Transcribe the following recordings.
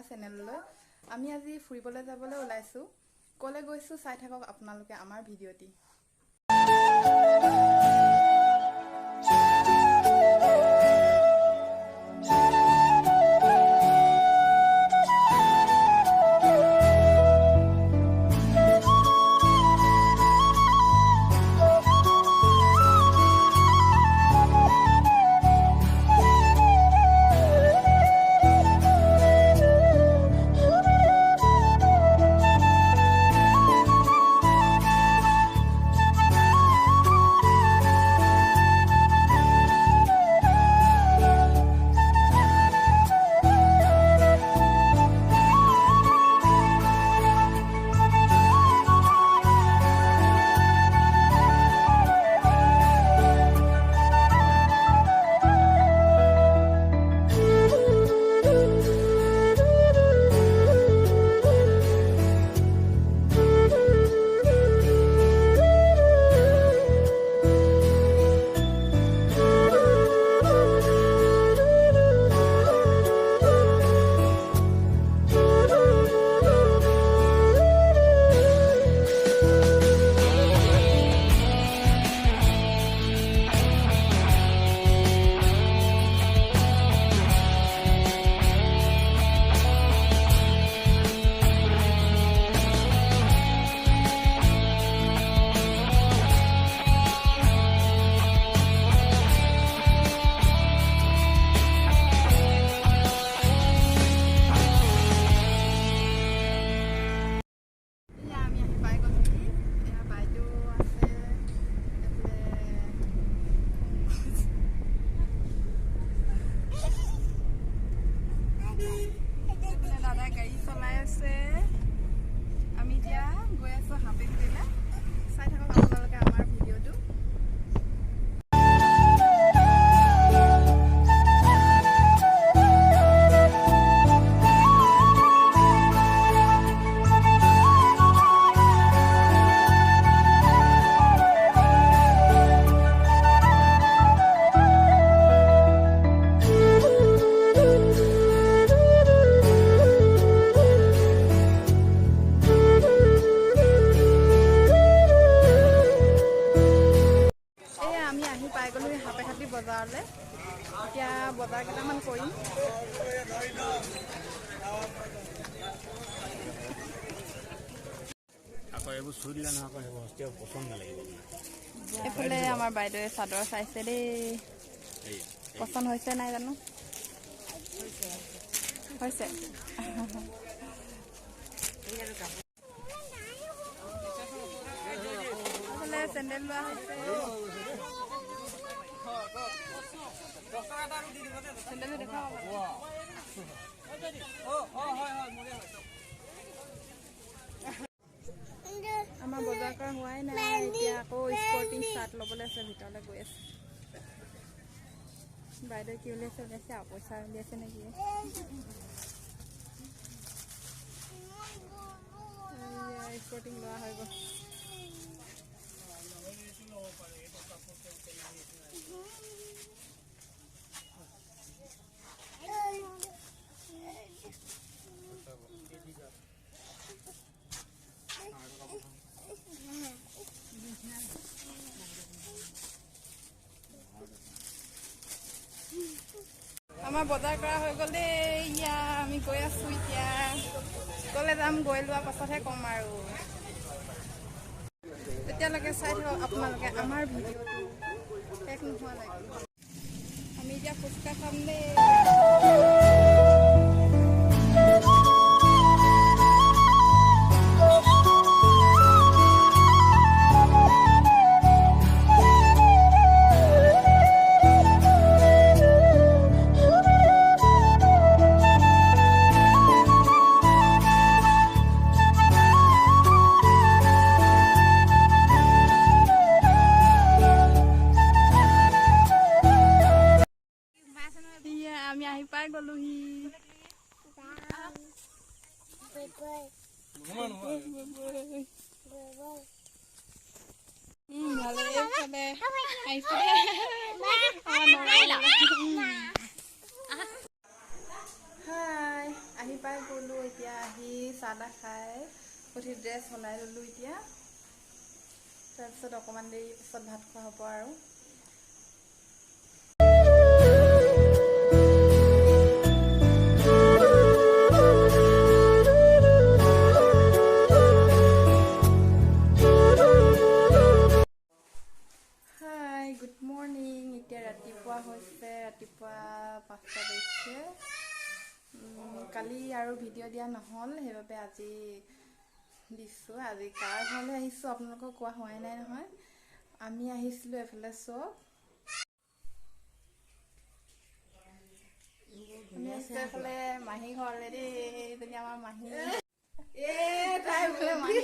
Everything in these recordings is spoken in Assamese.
চেনেললৈ আমি আজি ফুৰিবলৈ যাবলৈ ওলাইছো কলে গৈছো চাই থাকক আপোনালোকে আমাৰ ভিডিঅ'টি বজাৰলে এতিয়া বজাৰ কেইটামান কৰিম আকৌ এইবোৰ চুই দিলে নহয় আকৌ সেইবোৰ হস্তিয়া পচন্দ নালাগিব এফালে আমাৰ বাইদেৱে চাদৰ চাইছে দেই পচন্দ হৈছে নাই জানো হৈছে এফালে চেণ্ডেল লোৱা হৈছে আমাৰ বজাৰ কৰা হোৱাই নাই এতিয়া আকৌ স্পৰ্টিং চাৰ্ট ল'বলৈ আছে ভিতৰলৈ গৈ আছে বাইদেউ কি উলিয়াইছে আৰু পইচা উলিয়াইছে নেকি স্পৰ্টিং লোৱা হৈ গ'ল আমাৰ বজাৰ কৰা হৈ গ'ল দেই ইয়া আমি গৈ আছো এতিয়া কলে যাম গৈ লোৱা পাছতহে কম আৰু তেতিয়ালৈকে চাই থাকক আপোনালোকে আমাৰ ভিডিঅ'টো শেষ নোহোৱালৈকে আমি এতিয়া ফুচকা খাম দেই আমি আহি পাই গলোহি হাই আহি পাই চাহ তাহ খাই উঠি ড্ৰেছ সলাই ল'লোঁ এতিয়া। তাৰপিছত অকণমান দেৰি পিছত ভাত খোৱা হ'ব আৰু। Good morning. এতিয়া ৰাতিপুৱা হৈছে, ৰাতিপুৱা 5টা বাজিছে। কালি আৰু ভিডিঅ' দিয়া নহ'ল, সেইবাবে আজি দিছোঁ। আজি কাৰ ঘৰলৈ আহিছোঁ আপোনালোকক কোৱা হোৱাই নাই নহয়। আমি আহিছিলোঁ এইফালে চব। আমি আহিছোঁ এইফালে মাহী ঘৰলৈ দেই। এইজনী আমাৰ মাহী। তাই বোলে মাহী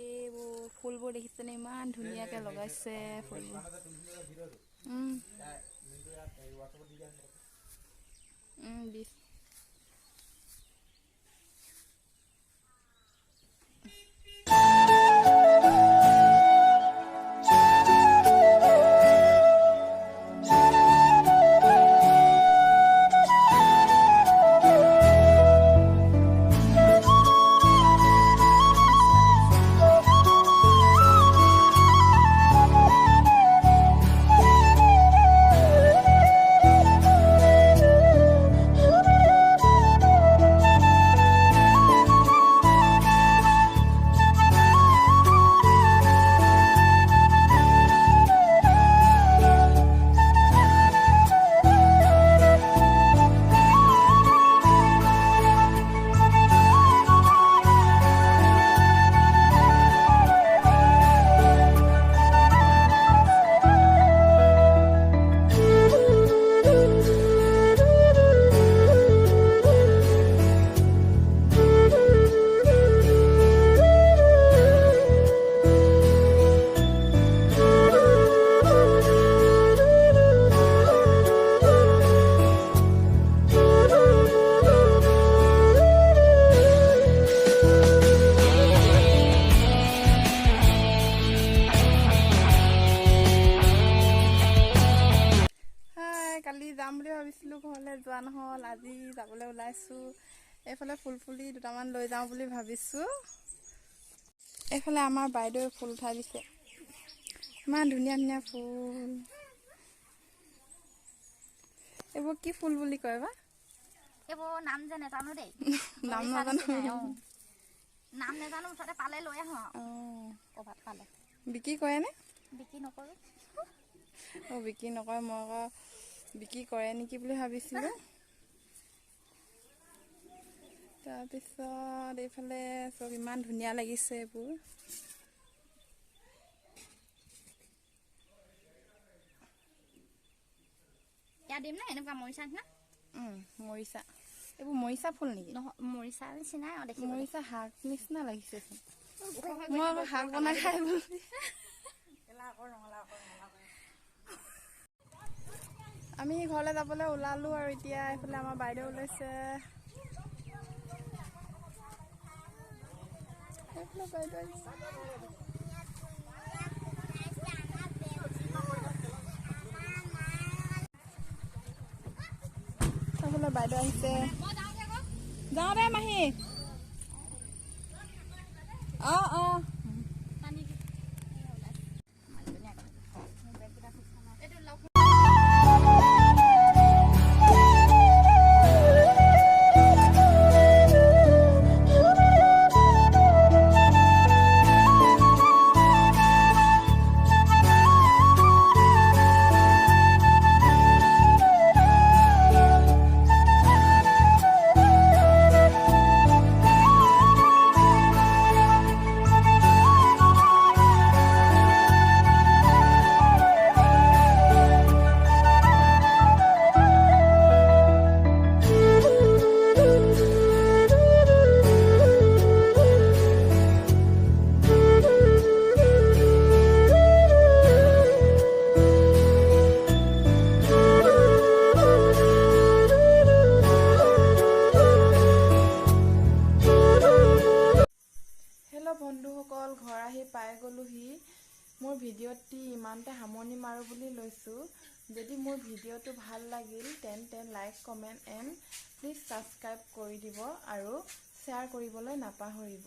এইবোৰ ফুলবোৰ দেখিছেনে, ইমান ধুনীয়াকৈ লগাইছে ফুলবোৰ। দিছ কালি যাম বুলি ভাবিছিলোঁ, ঘৰলৈ যোৱা নহ'ল। আজি যাবলৈ ওলাইছোঁ। এইফালে ফুল ফুলি দুটামান লৈ যাওঁ বুলি ভাবিছোঁ। এইফালে আমাৰ বাইদেৱে ফুল উঠাই দিছে, ইমান ধুনীয়া ধুনীয়া ফুল। এইবোৰ কি ফুল বুলি কয় বা? এইবোৰ নাম যে নাজানো দেই। নাম নাজানো। নাম নাজানো, মুঠতে পালে লৈ আহোঁ আৰু। ক'ৰবাত পালে বিক্ৰী কৰেনে? বিক্ৰী নকৰোঁ। বিক্ৰী নকৰে, মই আকৌ বিক্ৰী কৰে নেকি বুলি ভাবিছিলোঁ। তাৰপিছত এইফালে চব ইমান ধুনীয়া লাগিছে এইবোৰ। ইয়াত দিম নে এনেকুৱা মৰিচা নিচিনা? মৰিচা, এইবোৰ মৰিচা ফুল নেকি? নহয়, মৰিচা নিচিনাই আৰু দেখিবলৈ। মৰিচা শাক নিচিনা লাগিছেচোন। মই আকৌ শাক বনাই খাই বুলি। আমি ঘৰলৈ যাবলৈ ওলালোঁ আৰু এতিয়া এইফালে আমাৰ বাইদেউ ওলাইছে। এইফালে বাইদেউ আহিছে। এইফালে বাইদেউ আহিছে। যাওঁ দে মাহী। অঁ বন্ধুসকল, ঘৰ আহি পাই গ'লোহি। মোৰ ভিডিঅ'টি ইমানতে সামৰণি মাৰোঁ বুলি লৈছোঁ। যদি মোৰ ভিডিঅ'টো ভাল লাগিল তেন্তে like comment and please subscribe কৰি দিব আৰু শ্বেয়াৰ কৰিবলৈ নাপাহৰিব।